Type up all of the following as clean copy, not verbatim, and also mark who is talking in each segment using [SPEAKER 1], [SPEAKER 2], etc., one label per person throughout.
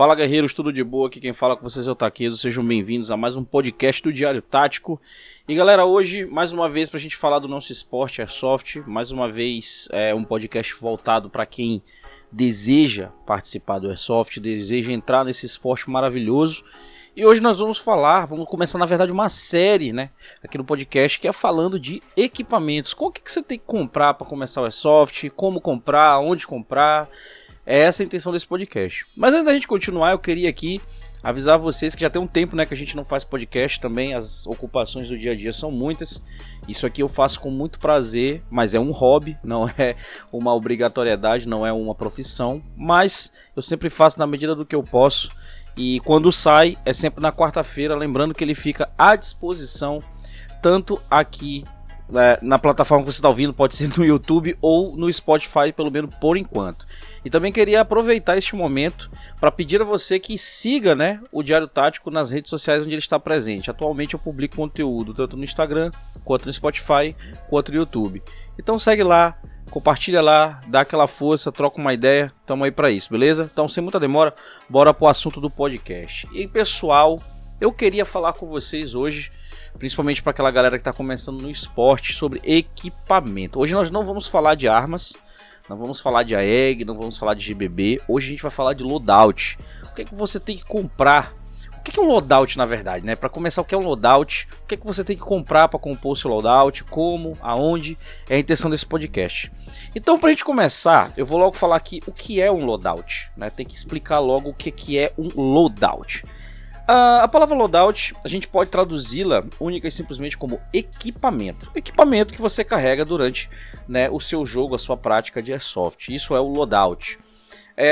[SPEAKER 1] Fala, guerreiros, tudo de boa? Aqui quem fala com vocês é o Taqueso, sejam bem-vindos a mais um podcast do Diário Tático. E galera, hoje, mais uma vez, pra gente falar do nosso esporte Airsoft, mais uma vez um podcast voltado para quem deseja participar do Airsoft, deseja entrar nesse esporte maravilhoso. E hoje nós vamos começar na verdade uma série, né, aqui no podcast, que é falando de equipamentos. Qual que você tem que comprar para começar o Airsoft, como comprar, onde comprar. É essa a intenção desse podcast. Mas antes da gente continuar, eu queria aqui avisar vocês que já tem um tempo, né, que a gente não faz podcast também. As ocupações do dia a dia são muitas. Isso aqui eu faço com muito prazer, mas é um hobby, não é uma obrigatoriedade, não é uma profissão. Mas eu sempre faço na medida do que eu posso. E quando sai é sempre na quarta-feira, lembrando que ele fica à disposição tanto aqui na plataforma que você está ouvindo, pode ser no YouTube ou no Spotify, pelo menos por enquanto. E também queria aproveitar este momento para pedir a você que siga, né, o Diário Tático nas redes sociais onde ele está presente. Atualmente eu publico conteúdo tanto no Instagram, quanto no Spotify, quanto no YouTube. Então segue lá, compartilha lá, dá aquela força, troca uma ideia, tamo aí para isso, beleza? Então sem muita demora, bora pro assunto do podcast. E pessoal, eu queria falar com vocês hoje, principalmente para aquela galera que está começando no esporte, sobre equipamento. Hoje nós não vamos falar de armas, não vamos falar de AEG, não vamos falar de GBB. Hoje a gente vai falar de loadout. O que é que você tem que comprar? O que é um loadout na verdade, né? Para começar, o que é um loadout? O que é que você tem que comprar para compor o seu loadout? Como? Aonde? É a intenção desse podcast. Então, para a gente começar, eu vou logo falar aqui o que é um loadout, né? Tem que explicar logo o que é um loadout. A palavra loadout, a gente pode traduzi-la única e simplesmente como equipamento. Equipamento que você carrega durante, né, o seu jogo, a sua prática de Airsoft. Isso é o loadout.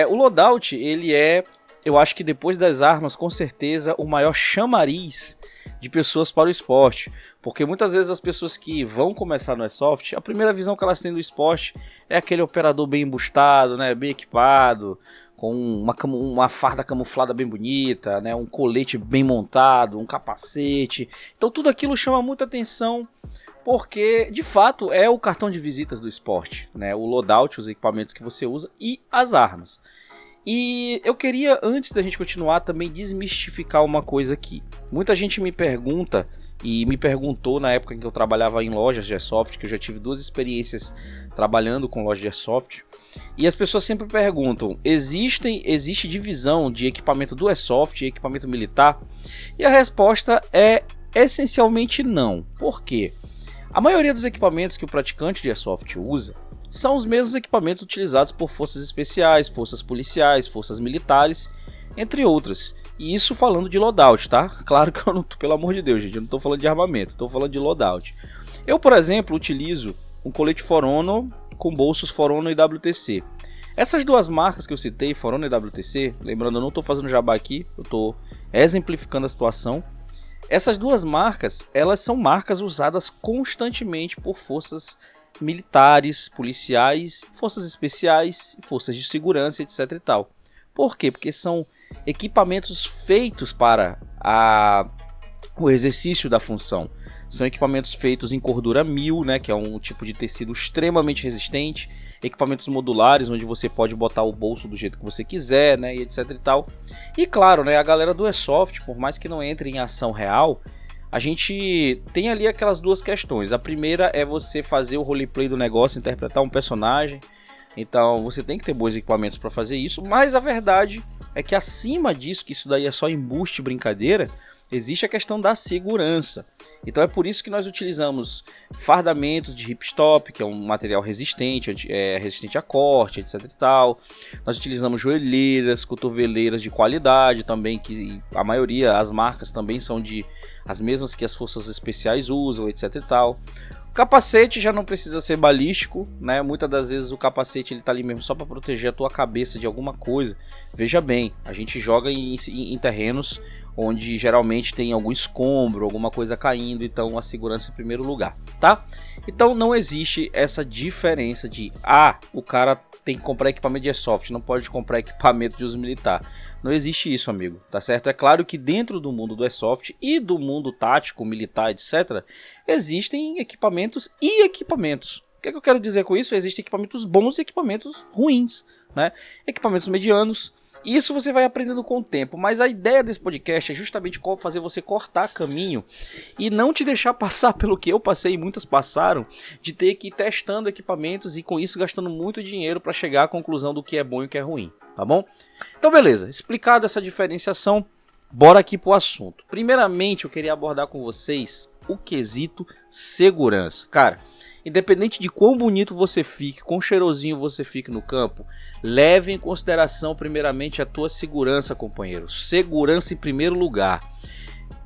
[SPEAKER 1] O loadout, ele é, eu acho que depois das armas, com certeza, o maior chamariz de pessoas para o esporte. Porque muitas vezes as pessoas que vão começar no Airsoft, a primeira visão que elas têm do esporte é aquele operador bem embustado, né, bem equipado, com uma farda camuflada bem bonita, né, um colete bem montado, um capacete. Então tudo aquilo chama muita atenção, porque de fato é o cartão de visitas do esporte, né, o loadout, os equipamentos que você usa e as armas. E eu queria, antes da gente continuar, também desmistificar uma coisa aqui. Muita gente me pergunta, e me perguntou na época em que eu trabalhava em lojas de Airsoft, que eu já tive 2 experiências trabalhando com lojas de Airsoft, e as pessoas sempre perguntam, existe divisão de equipamento do Airsoft e equipamento militar? E a resposta é essencialmente não. Por quê? A maioria dos equipamentos que o praticante de Airsoft usa são os mesmos equipamentos utilizados por forças especiais, forças policiais, forças militares, entre outras. E isso falando de loadout, tá? Claro que eu não tô, pelo amor de Deus, gente, eu não tô falando de armamento, tô falando de loadout. Eu, por exemplo, utilizo um colete For Honor com bolsos For Honor e WTC. Essas duas marcas que eu citei, For Honor e WTC, lembrando, eu não tô fazendo jabá aqui, eu tô exemplificando a situação. Essas duas marcas, elas são marcas usadas constantemente por forças militares, policiais, forças especiais, forças de segurança, etc e tal. Por quê? Porque são equipamentos feitos para o exercício da função. São equipamentos feitos em cordura 1000, né, que é um tipo de tecido extremamente resistente. Equipamentos modulares, onde você pode botar o bolso do jeito que você quiser, né, e etc e tal. E claro, né, a galera do Airsoft, por mais que não entre em ação real, a gente tem ali aquelas duas questões. A primeira é você fazer o roleplay do negócio, interpretar um personagem. Então você tem que ter bons equipamentos para fazer isso, mas a verdade é que acima disso, que isso daí é só embuste, brincadeira, existe a questão da segurança. Então é por isso que nós utilizamos fardamentos de ripstop, que é um material resistente, resistente a corte, etc e tal. Nós utilizamos joelheiras, cotoveleiras de qualidade também, que a maioria, as marcas também são as mesmas que as forças especiais usam, etc e tal. O capacete já não precisa ser balístico, né? Muitas das vezes o capacete ele tá ali mesmo só para proteger a tua cabeça de alguma coisa. Veja bem, a gente joga em terrenos onde geralmente tem algum escombro, alguma coisa caindo, então a segurança em primeiro lugar, tá? Então não existe essa diferença de o cara tem que comprar equipamento de Airsoft, não pode comprar equipamento de uso militar. Não existe isso, amigo, tá certo? É claro que dentro do mundo do Airsoft e do mundo tático, militar, etc., existem equipamentos e equipamentos. O que é que eu quero dizer com isso? Existem equipamentos bons e equipamentos ruins, né? Equipamentos medianos Isso você vai aprendendo com o tempo, mas a ideia desse podcast é justamente fazer você cortar caminho e não te deixar passar pelo que eu passei e muitas passaram, de ter que ir testando equipamentos e com isso gastando muito dinheiro para chegar à conclusão do que é bom e o que é ruim, tá bom? Então beleza, explicado essa diferenciação, bora aqui pro assunto. Primeiramente eu queria abordar com vocês o quesito segurança. Cara, independente de quão bonito você fique, quão cheirosinho você fique no campo, leve em consideração primeiramente a tua segurança, companheiro. Segurança em primeiro lugar.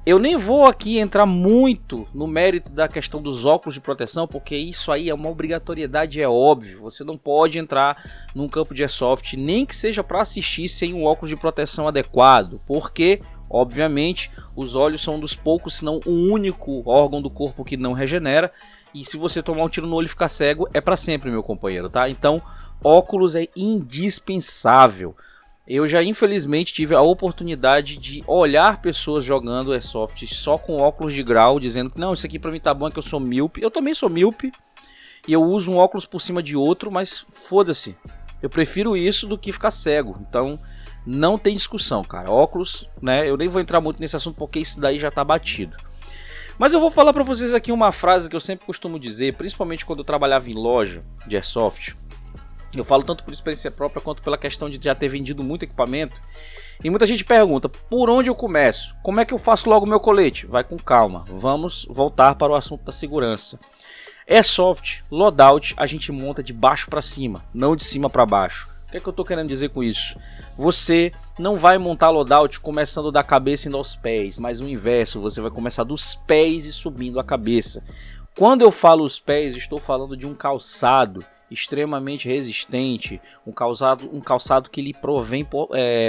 [SPEAKER 1] Eu nem vou aqui entrar muito no mérito da questão dos óculos de proteção, porque isso aí é uma obrigatoriedade, é óbvio. Você não pode entrar num campo de airsoft, nem que seja para assistir sem um óculos de proteção adequado, porque obviamente os olhos são um dos poucos, se não o único órgão do corpo que não regenera. E se você tomar um tiro no olho e ficar cego, é para sempre, meu companheiro, tá? Então, óculos é indispensável. Eu já, infelizmente, tive a oportunidade de olhar pessoas jogando airsoft só com óculos de grau, dizendo que não, isso aqui pra mim tá bom, é que eu sou míope. Eu também sou míope e eu uso um óculos por cima de outro, mas foda-se. Eu prefiro isso do que ficar cego. Então, não tem discussão, cara. Óculos, né? Eu nem vou entrar muito nesse assunto porque isso daí já tá batido. Mas eu vou falar pra vocês aqui uma frase que eu sempre costumo dizer, principalmente quando eu trabalhava em loja de airsoft. Eu falo tanto por experiência própria quanto pela questão de já ter vendido muito equipamento. E muita gente pergunta, por onde eu começo? Como é que eu faço logo o meu colete? Vai com calma, vamos voltar para o assunto da segurança. Airsoft, loadout, a gente monta de baixo para cima, não de cima para baixo. O que é que eu estou querendo dizer com isso? Você não vai montar loadout começando da cabeça indo aos pés, mas o inverso, você vai começar dos pés e subindo a cabeça. Quando eu falo os pés, estou falando de um calçado extremamente resistente, um calçado que lhe provém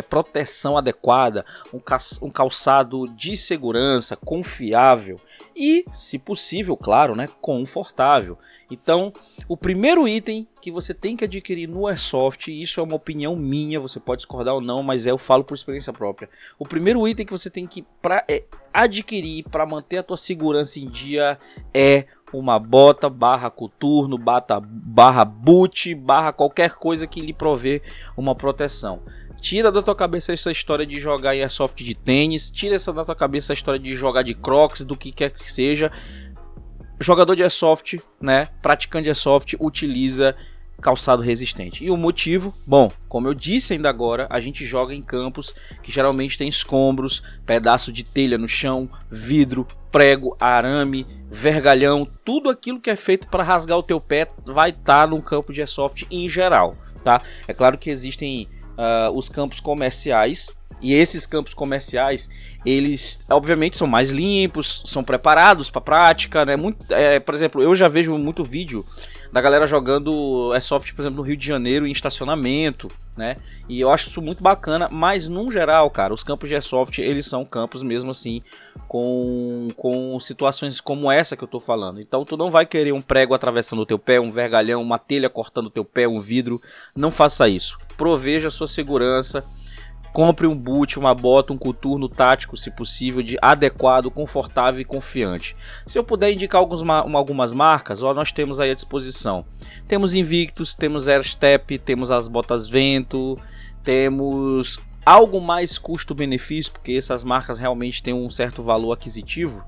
[SPEAKER 1] proteção adequada, um calçado de segurança, confiável e, se possível, claro, né, confortável. Então, o primeiro item que você tem que adquirir no Airsoft, e isso é uma opinião minha, você pode discordar ou não, mas eu falo por experiência própria. O primeiro item que você tem que adquirir para manter a tua segurança em dia é uma bota, barra coturno, barra boot, barra qualquer coisa que lhe provê uma proteção. Tira da tua cabeça essa história de jogar em airsoft de tênis, tira da tua cabeça a história de jogar de crocs, do que quer que seja. Jogador de airsoft, né, praticante de airsoft, utiliza calçado resistente. E o motivo? Bom, como eu disse ainda agora, a gente joga em campos que geralmente tem escombros, pedaço de telha no chão, vidro, prego, arame, vergalhão, tudo aquilo que é feito para rasgar o teu pé vai estar num campo de airsoft em geral, tá? É claro que existem os campos comerciais, e esses campos comerciais, eles obviamente são mais limpos, são preparados para prática, né? Por exemplo, eu já vejo muito vídeo da galera jogando airsoft, por exemplo, no Rio de Janeiro em estacionamento, né? E eu acho isso muito bacana, mas no geral, cara, os campos de airsoft, eles são campos mesmo assim com situações como essa que eu tô falando. Então tu não vai querer um prego atravessando o teu pé, um vergalhão, uma telha cortando o teu pé, um vidro, não faça isso. Proveja a sua segurança. Compre um boot, uma bota, um coturno tático, se possível, de adequado, confortável e confiante. Se eu puder indicar algumas marcas, nós temos aí à disposição. Temos Invictus, temos Airstep, temos as botas Vento, temos algo mais custo-benefício, porque essas marcas realmente têm um certo valor aquisitivo.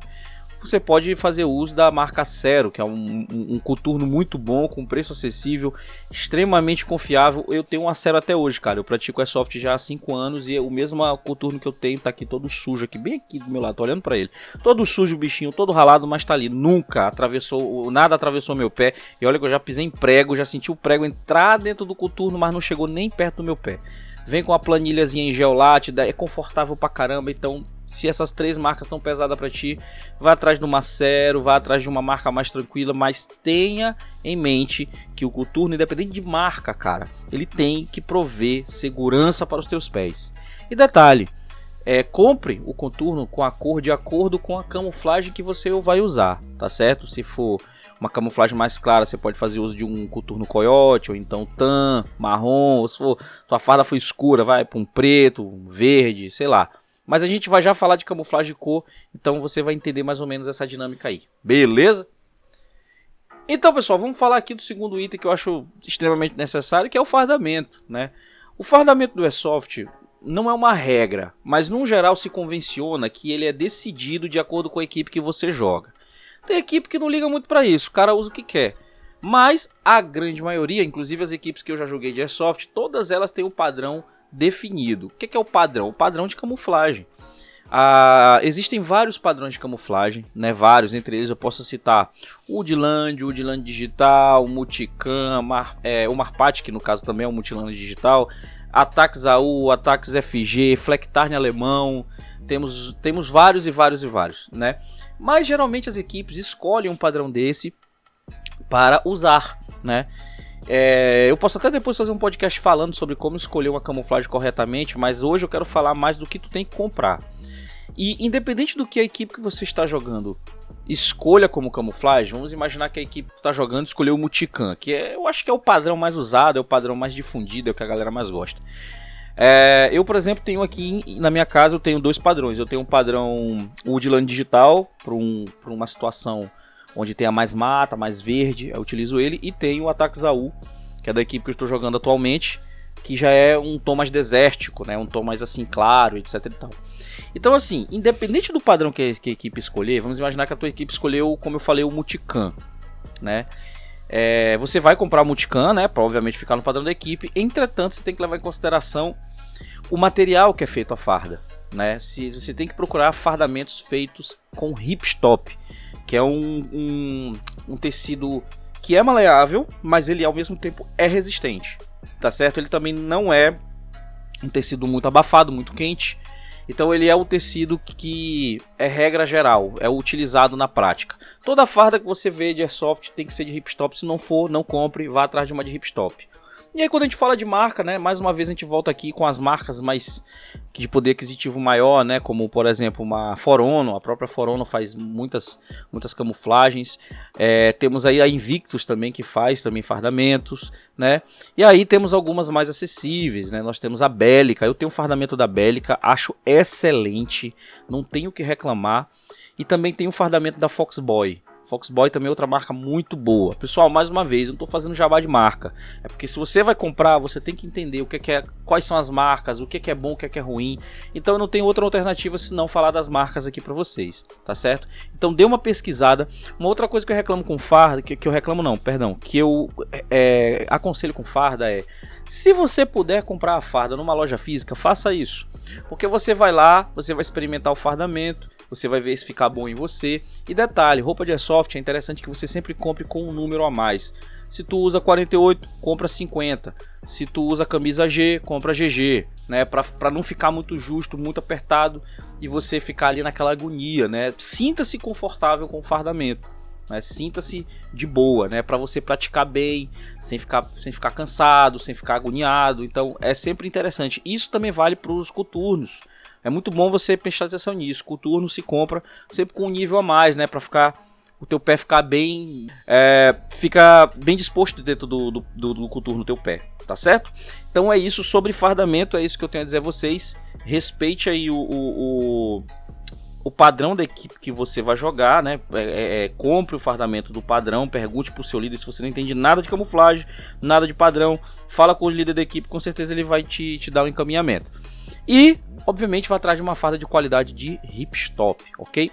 [SPEAKER 1] Você pode fazer uso da marca Cero, que é um coturno muito bom, com preço acessível, extremamente confiável. Eu tenho uma Cero até hoje, cara. Eu pratico Airsoft já há 5 anos e o mesmo coturno que eu tenho tá aqui todo sujo, aqui bem aqui do meu lado, tô olhando pra ele. Todo sujo o bichinho, todo ralado, mas tá ali. Nada atravessou meu pé. E olha que eu já pisei em prego, já senti o prego entrar dentro do coturno, mas não chegou nem perto do meu pé. Vem com a planilhazinha em geolátida, é confortável pra caramba. Então, se essas 3 marcas estão pesadas pra ti, vá atrás de uma Cero, vá atrás de uma marca mais tranquila, mas tenha em mente que o coturno, independente de marca, cara, ele tem que prover segurança para os teus pés. E detalhe, compre o coturno com a cor de acordo com a camuflagem que você vai usar, tá certo? Se for uma camuflagem mais clara, você pode fazer uso de um coturno coiote, ou então tan, marrom, ou se for, tua farda for escura, vai para um preto, um verde, sei lá. Mas a gente vai já falar de camuflagem de cor, então você vai entender mais ou menos essa dinâmica aí, beleza? Então, pessoal, vamos falar aqui do segundo item que eu acho extremamente necessário, que é o fardamento, né? O fardamento do Airsoft, não é uma regra, mas no geral se convenciona que ele é decidido de acordo com a equipe que você joga. Tem equipe que não liga muito pra isso, o cara usa o que quer. Mas a grande maioria, inclusive as equipes que eu já joguei de Airsoft, todas elas têm um padrão definido. O que é o padrão? O padrão de camuflagem. Existem vários padrões de camuflagem, né? Vários, entre eles eu posso citar o Woodland, o Woodland Digital, o Multicam, o Marpat, que no caso também é o Multiland Digital, Ataques AU, Ataques FG, Flecktarn alemão, temos vários, né? Mas geralmente as equipes escolhem um padrão desse para usar, né? Eu posso até depois fazer um podcast falando sobre como escolher uma camuflagem corretamente, mas hoje eu quero falar mais do que tu tem que comprar. E independente do que a equipe que você está jogando escolha como camuflagem, vamos imaginar que a equipe que está jogando escolheu o Multicam, que eu acho que é o padrão mais usado, é o padrão mais difundido, é o que a galera mais gosta. Eu, por exemplo, tenho aqui na minha casa, eu tenho dois padrões. Eu tenho um padrão Woodland Digital, para uma situação onde tenha mais mata, mais verde, eu utilizo ele. E tenho o Ataques AU, que é da equipe que eu estou jogando atualmente, que já é um tom mais desértico, né? Um tom mais assim claro, etc e tal. Então assim, independente do padrão que a equipe escolher, vamos imaginar que a tua equipe escolheu, como eu falei, o Multicam, né? Você vai comprar o Multicam, né? Para obviamente ficar no padrão da equipe. Entretanto, você tem que levar em consideração o material que é feito a farda, né? Você tem que procurar fardamentos feitos com ripstop, que é um tecido que é maleável, mas ele ao mesmo tempo é resistente, tá certo? Ele também não é um tecido muito abafado, muito quente. Então ele é o tecido que é regra geral, é utilizado na prática. Toda farda que você vê de Airsoft tem que ser de ripstop, se não for, não compre, vá atrás de uma de ripstop. E aí quando a gente fala de marca, né, mais uma vez a gente volta aqui com as marcas mais de poder aquisitivo maior, né, como por exemplo uma For Honor, a própria For Honor faz muitas camuflagens. Temos aí a Invictus também, que faz também fardamentos, né, e aí temos algumas mais acessíveis, né, nós temos a Bélica, eu tenho um fardamento da Bélica, acho excelente, não tenho o que reclamar, e também tem o fardamento da Foxboy. Foxboy também é outra marca muito boa. Pessoal, mais uma vez, eu não estou fazendo jabá de marca. É porque se você vai comprar, você tem que entender quais são as marcas, o que é bom, o que é ruim. Então eu não tenho outra alternativa senão falar das marcas aqui para vocês, tá certo? Então dê uma pesquisada. Uma outra coisa que eu reclamo com farda, que eu aconselho com farda se você puder comprar a farda numa loja física, faça isso. Porque você vai lá, você vai experimentar o fardamento, você vai ver se ficar bom em você. E detalhe, roupa de Airsoft é interessante que você sempre compre com um número a mais. Se tu usa 48, compra 50. Se tu usa camisa G, compra GG, né? Pra não ficar muito justo, muito apertado e você ficar ali naquela agonia, né? Sinta-se confortável com o fardamento, né? Sinta-se de boa, né? Para você praticar bem, sem ficar cansado, sem ficar agoniado. Então é sempre interessante. Isso também vale para os coturnos. É muito bom você prestar atenção nisso. Coturno se compra sempre com um nível a mais, né? Para o teu pé ficar bem, disposto dentro do coturno do teu pé, tá certo? Então é isso sobre fardamento, é isso que eu tenho a dizer a vocês. Respeite aí o padrão da equipe que você vai jogar, né? Compre o fardamento do padrão, pergunte pro seu líder se você não entende nada de camuflagem, nada de padrão, fala com o líder da equipe, com certeza ele vai te dar um encaminhamento. E, obviamente, vai atrás de uma farda de qualidade de ripstop, ok?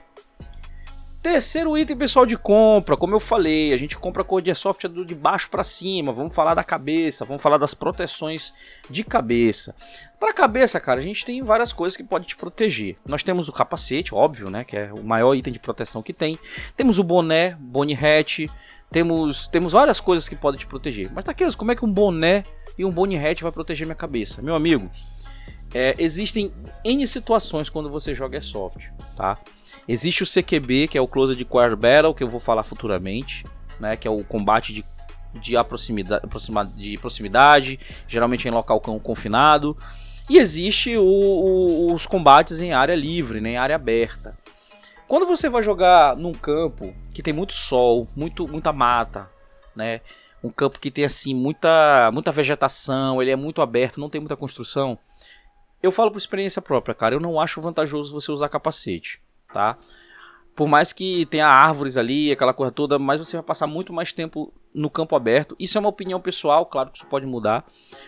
[SPEAKER 1] Terceiro item, pessoal, de compra, como eu falei, a gente compra cor de Airsoft de baixo para cima, vamos falar da cabeça, vamos falar das proteções de cabeça. Para cabeça, cara, a gente tem várias coisas que podem te proteger. Nós temos o capacete, óbvio, né, que é o maior item de proteção que tem. Temos o boné, Bone Hat, temos várias coisas que podem te proteger. Mas Taqueiros, como é que um boné e um Bone Hat vai proteger minha cabeça? Meu amigo, existem N situações quando você joga Airsoft, tá? Existe o CQB, que é o Closed Quarter Battle, que eu vou falar futuramente, né? Que é o combate de proximidade, geralmente em local confinado. E existe os combates em área livre, né, em área aberta. Quando você vai jogar num campo que tem muito sol, muita mata, né? Um campo que tem assim muita vegetação, ele é muito aberto, não tem muita construção. Eu falo por experiência própria, cara, eu não acho vantajoso você usar capacete, tá? Por mais que tenha árvores ali, aquela coisa toda, mas você vai passar muito mais tempo no campo aberto. Isso é uma opinião pessoal, claro que isso pode mudar,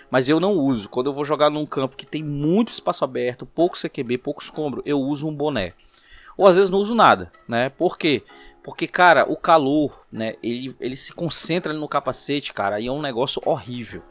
[SPEAKER 1] mas eu não uso. Quando eu vou jogar num campo que tem muito espaço aberto, pouco CQB, pouco escombro, eu uso um boné. Ou às vezes não uso nada, né? Por quê? Porque, cara, o calor, né, ele se concentra ali no capacete, cara, e é um negócio horrível.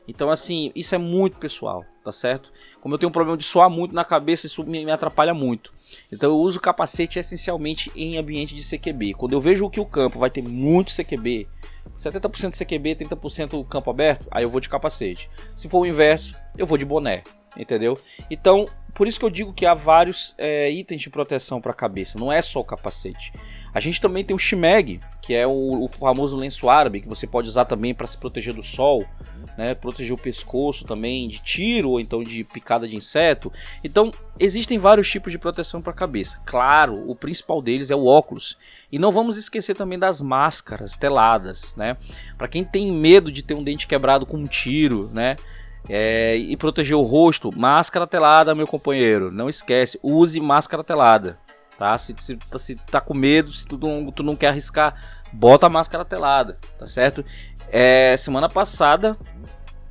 [SPEAKER 1] Então, assim, isso é muito pessoal, tá certo? Como eu tenho um problema de suar muito na cabeça, isso me atrapalha muito. Então eu uso o capacete essencialmente em ambiente de CQB. Quando eu vejo que o campo vai ter muito CQB, 70% CQB, 30% campo aberto, aí eu vou de capacete. Se for o inverso, eu vou de boné, entendeu? Então, por isso que eu digo que há vários itens de proteção para a cabeça, não é só o capacete. A gente também tem o Shimeg, que é o famoso lenço árabe, que você pode usar também para se proteger do sol, né? Proteger o pescoço também de tiro ou então de picada de inseto. Então, existem vários tipos de proteção para a cabeça. Claro, o principal deles é o óculos. E não vamos esquecer também das máscaras teladas, né? Para quem tem medo de ter um dente quebrado com um tiro, né? E proteger o rosto, máscara telada, meu companheiro. Não esquece, use máscara telada. Tá? Se tá com medo, se tu não quer arriscar, bota a máscara telada, tá certo? Semana passada,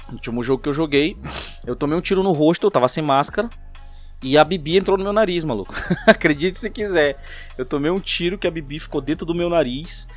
[SPEAKER 1] no último jogo que eu joguei, eu tomei um tiro no rosto, eu tava sem máscara, e a Bibi entrou no meu nariz, maluco. Acredite se quiser. Eu tomei um tiro que a Bibi ficou dentro do meu nariz,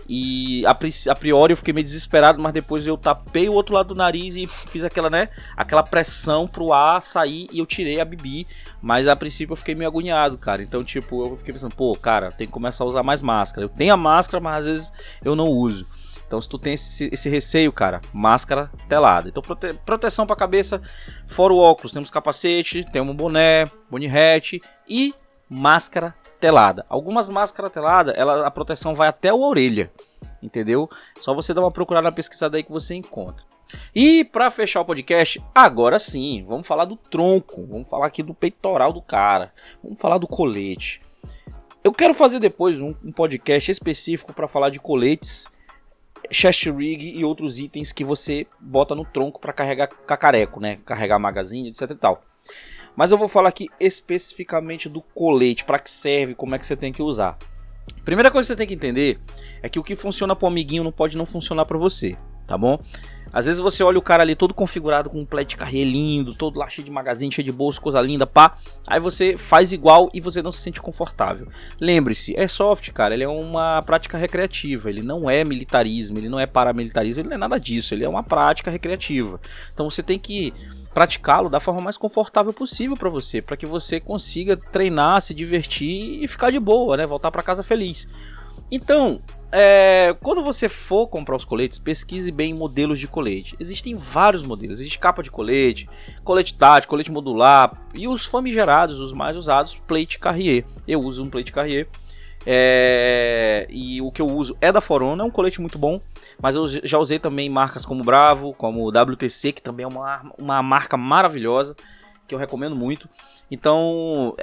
[SPEAKER 1] e a priori eu fiquei meio desesperado, mas depois eu tapei o outro lado do nariz e fiz aquela pressão pro ar sair e eu tirei a Bibi. Mas a princípio eu fiquei meio agoniado, cara. Então tipo, eu fiquei pensando, pô, cara, tem que começar a usar mais máscara. Eu tenho a máscara, mas às vezes eu não uso. Então se tu tem esse receio, cara, máscara telada. Então proteção pra cabeça, fora o óculos, temos capacete, temos um boné, bone hat e máscara telada. Algumas máscaras teladas, a proteção vai até a orelha, entendeu? Só você dar uma procurada na pesquisada aí que você encontra. E para fechar o podcast, agora sim, vamos falar do tronco, vamos falar aqui do peitoral do cara, vamos falar do colete. Eu quero fazer depois um podcast específico para falar de coletes, chest rig e outros itens que você bota no tronco para carregar cacareco, né? Carregar magazine, etc e tal. Mas eu vou falar aqui especificamente do colete, para que serve, como é que você tem que usar. Primeira coisa que você tem que entender é que o que funciona para o amiguinho não pode não funcionar para você, tá bom? Às vezes você olha o cara ali todo configurado com um Pledge Carrier lindo, todo lá cheio de magazine, cheio de bolso, coisa linda, pá. Aí você faz igual e você não se sente confortável. Lembre-se, Airsoft, cara, ele é uma prática recreativa, ele não é militarismo, ele não é paramilitarismo, ele não é nada disso, ele é uma prática recreativa. Então você tem que praticá-lo da forma mais confortável possível para você, para que você consiga treinar, se divertir e ficar de boa, né? Voltar para casa feliz. Então, quando você for comprar os coletes, pesquise bem modelos de colete. Existem vários modelos, existe capa de colete, colete tático, colete modular e os famigerados, os mais usados, plate Carrier. Eu uso um plate Carrier. E o que eu uso é da For Honor, é um colete muito bom, mas eu já usei também marcas como Bravo, como WTC, que também é uma marca maravilhosa, que eu recomendo muito. Então,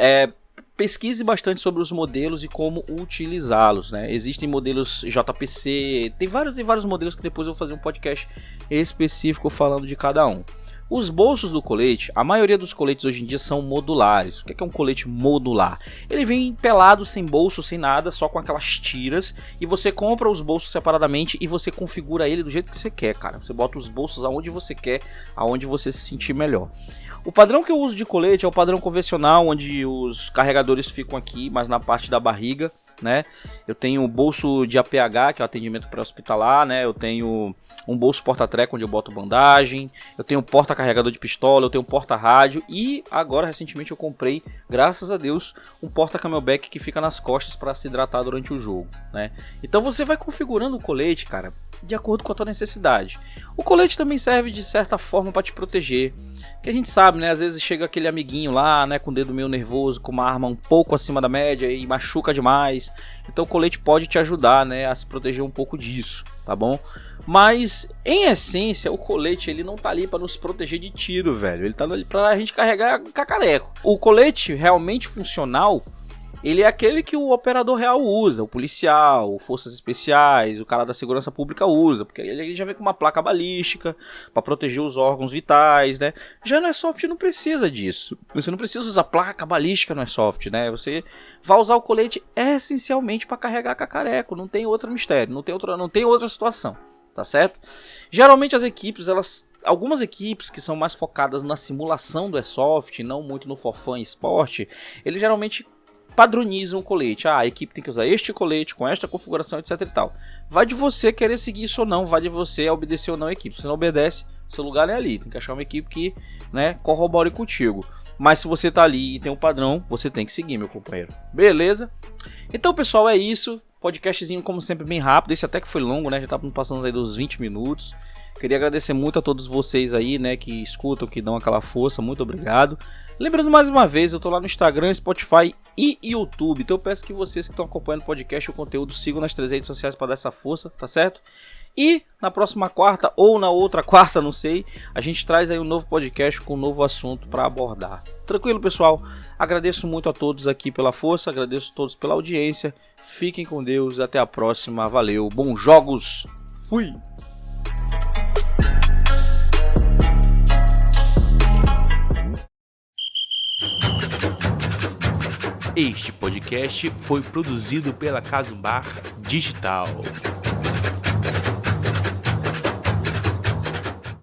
[SPEAKER 1] pesquise bastante sobre os modelos e como utilizá-los, né? Existem modelos JPC, tem vários e vários modelos que depois eu vou fazer um podcast específico falando de cada um. Os bolsos do colete, a maioria dos coletes hoje em dia são modulares. O que é um colete modular? Ele vem pelado, sem bolso, sem nada, só com aquelas tiras, e você compra os bolsos separadamente e você configura ele do jeito que você quer, cara. Você bota os bolsos aonde você quer, aonde você se sentir melhor. O padrão que eu uso de colete é o padrão convencional, onde os carregadores ficam aqui, mas na parte da barriga, né? Eu tenho o bolso de APH, que é o atendimento pré-hospitalar, né? Eu tenho um bolso porta-treco onde eu boto bandagem, eu tenho um porta-carregador de pistola, eu tenho um porta-rádio e agora recentemente eu comprei, graças a Deus, um porta-camelback que fica nas costas para se hidratar durante o jogo, né? Então você vai configurando o colete, cara, de acordo com a tua necessidade. O colete também serve de certa forma para te proteger, que a gente sabe, né? Às vezes chega aquele amiguinho lá, né, com o dedo meio nervoso, com uma arma um pouco acima da média e machuca demais. Então o colete pode te ajudar, né, a se proteger um pouco disso, tá bom? Mas em essência o colete ele não tá ali para nos proteger de tiro, velho. Ele tá ali pra gente carregar cacareco. O colete realmente funcional, ele é aquele que o operador real usa, o policial, forças especiais, o cara da segurança pública usa, porque ele já vem com uma placa balística para proteger os órgãos vitais, né? Já no Airsoft não precisa disso. Você não precisa usar placa balística no Airsoft, né? Você vai usar o colete essencialmente para carregar cacareco, não tem outro mistério, não tem outra situação, tá certo? Geralmente as equipes, algumas equipes que são mais focadas na simulação do Airsoft, não muito no for fun esporte, eles geralmente padronizam o colete. A equipe tem que usar este colete com esta configuração, etc e tal. Vai de você querer seguir isso ou não, vai de você obedecer ou não a equipe. Se não obedece, seu lugar é ali. Tem que achar uma equipe que, né, corrobore contigo. Mas se você tá ali e tem um padrão, você tem que seguir, meu companheiro. Beleza? Então, pessoal, é isso. Podcastzinho, como sempre, bem rápido. Esse até que foi longo, né? Já tá passando aí dos 20 minutos. Queria agradecer muito a todos vocês aí, né, que escutam, que dão aquela força. Muito obrigado. Lembrando mais uma vez, eu tô lá no Instagram, Spotify e YouTube. Então eu peço que vocês que estão acompanhando o podcast e o conteúdo sigam nas 3 redes sociais para dar essa força, tá certo? E na próxima quarta ou na outra quarta, não sei, a gente traz aí um novo podcast com um novo assunto para abordar. Tranquilo, pessoal? Agradeço muito a todos aqui pela força, agradeço a todos pela audiência. Fiquem com Deus, até a próxima. Valeu, bons jogos. Fui!
[SPEAKER 2] Este podcast foi produzido pela Casumbar Digital.